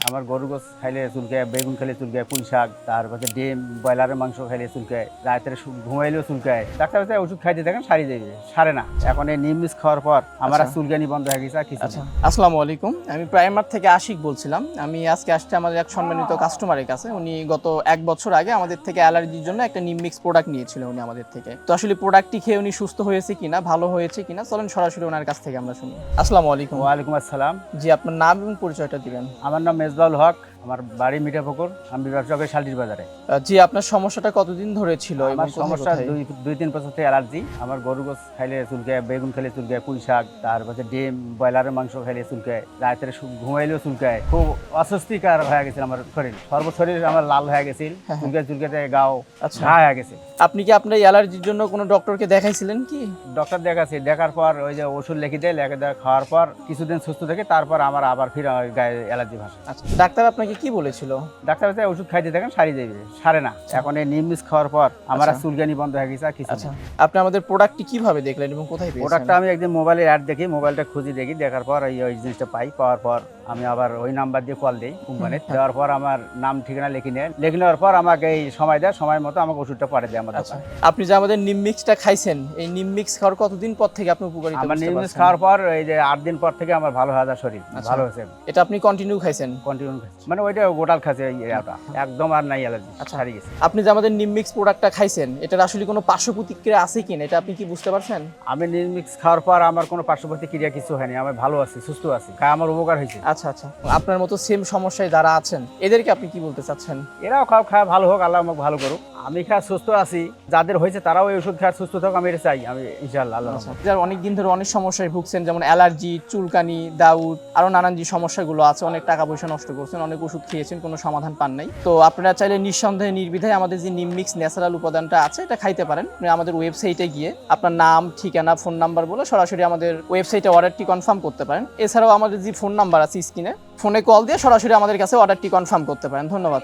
আমার গরু গোস খাইলে চুলকায়, বেগুন খাইলে চুলকায়, পুঁই শাক, তারপরে ডিম, ব্রয়লারের মাংস খাইলে চুলকায়, রাতের ঘুমাইলেও চুলকায়। ডাক্তার কাছে ওষুধ খাইতে দেখেন সারি দেবে, সারে না। এখন এই নিম মিক্স খাওয়ার পর আমার আর চুলকানি বন্ধ হয়ে গেছে আর কিছু না। আসসালামু আলাইকুম, আমি প্রাইমার থেকে আশিক বলছিলাম। আমি আজকে আসছি আমাদের এক সম্মানিত কাস্টমারের কাছে। উনি গত 1 বছর আগে আমাদের থেকে অ্যালার্জির জন্য একটা নিম মিক্স প্রোডাক্ট নিয়েছিল উনি আমাদের থেকে। তো আসলে প্রোডাক্টটি খেয়ে উনি সুস্থ হয়েছে কিনা, ভালো হয়েছে কিনা, চলেন সরাসরি ওনার কাছ থেকে আমরা শুনি। আসসালামু আলাইকুম। ওয়ালাইকুম আসসালাম। জি, আপনার নাম এবং পরিচয়টা দিবেন। আমার নাম মেজবাউল হক, আমার বাড়ি মিঠাপুকুর, আমি ব্যবসা করি শালটির বাজারে। জি, আপনার সমস্যাটা কতদিন ধরে ছিল? আমার সমস্যা 2-3 বছর থেকে অ্যালার্জি। আমার গরু গোস খাইলে চুলকায়, বেগুন খাইলে চুলকায়, পুঁই শাক, তারপরে ডিম, ব্রয়লারের মাংস খাইলে চুলকায়, রাতের ঘুমাইলেও চুলকায়। খুব অস্বস্তিকর হয়ে গেছিল আমার শরীর, সর্বশরীর আমার লাল হয়ে গেছিল, চুলকায় চুলকাতে গাও ঘা হয়ে গেছে। আপনি কি আপনার অ্যালার্জির জন্য কোনো ডক্টরকে দেখাইছিলেন কি? ডক্টর দেখাচ্ছি, দেখার পর ওই যে ওষুধ লিখে দেয়, লিখে দেওয়া খাওয়ার পর কিছুদিন সুস্থ থেকে তারপর আমার আবার ফিরে গায়ে অ্যালার্জি ভাসে। আচ্ছা, ডাক্তার আপনাকে কি বলেছিল? ডাক্তার কাছে ওষুধ খাইতে দেখেন সারি দেবে, সারে না। এখন এই নিম মিক্স খাওয়ার পর আমার আর চুলকানি বন্ধ হয়ে গেছে আর কিছু না। আপনি আমাদের প্রোডাক্টটি কিভাবে দেখলেন এবং কোথায় পেয়েছেন? প্রোডাক্টটা আমি একদিন মোবাইলে অ্যাড দেখি, মোবাইলটা খুঁজে দেখি, দেখার পর ওই জিনিসটা পাওয়ার পর আমি আবার ওই নাম্বার দিয়ে কল দিই কোম্পানির। দেওয়ার পর আমার নাম ঠিকানা লিখে নেওয়ার পর আমাকে এই সময় দেয়, সময় মতো আমাকে ওষুধটা পরে দেয় আমার দোকানে। আপনি যে আমাদের নিম মিক্সটা খাইছেন, এই নিম মিক্স খাওয়ার কতদিন পর থেকে আপনি উপকারিতা আমার বুঝতে নিম মিক্স পারছেন? খাওয়ার পর এই যে 8 দিন পর থেকে আমার ভালো হয়ে যায় শরীর, ভালো হয়েছে। এটা আপনি কন্টিনিউ খাইছেন? কন্টিনিউ মানে ওইটা গোটাল খাচ্ছে, একদম আর নাই অ্যালার্জি, সারি গেছে। আপনি যে আমাদের নিম মিক্স প্রোডাক্টটা খাইছেন, এটার আসলে কোনো পার্শ্ব প্রতিক্রিয়া আছে কিনা এটা আপনি কি বুঝতে পারছেন? আমি নিম মিক্স খাওয়ার পর আমার কোনো পার্শ্ব প্রতিক্রিয়া কিছু হয়নি, আমি ভালো আছি, সুস্থ আছি, খায় আমার উপকার হয়েছে। আচ্ছা আচ্ছা, আপনার মতো সেম সমস্যায় যারা আছেন এদেরকে আপনি কি বলতে চাচ্ছেন? এরাও খাওয়া ভালো হোক, আল্লাহ আমাকে ভালো করুক। আমি সুস্থ আছি, যাদের হয়েছে তারাও এই ওষুধ খাওয়ার সুস্থ থাকুক, আমি এটা চাই। আমি ইনশাআল্লাহ আল্লাহ। যারা অনেক দিন ধরে অনেক সমস্যায় ভুগছেন, যেমন অ্যালার্জি, চুলকানি, দাউদ, আরো নানান যে সমস্যাগুলো আছে, অনেক টাকা পয়সা নষ্ট করছেন, অনেক ওষুধ খেয়েছেন, কোনো সমাধান পান নাই। তো আপনারা চাইলে নিঃসন্দেহে নির্দ্বিধায় আমাদের যে নিম মিক্স ন্যাচারাল উপাদানটা আছে এটা খাইতে পারেন। আপনি আমাদের ওয়েবসাইটে গিয়ে আপনার নাম, ঠিকানা, ফোন নাম্বার বলে সরাসরি আমাদের ওয়েবসাইটে অর্ডারটি কনফার্ম করতে পারেন। এছাড়াও আমাদের যে ফোন নাম্বার আছে স্ক্রিনে, ফোনে কল দিয়ে সরাসরি আমাদের কাছে অর্ডারটি কনফার্ম করতে পারেন। ধন্যবাদ।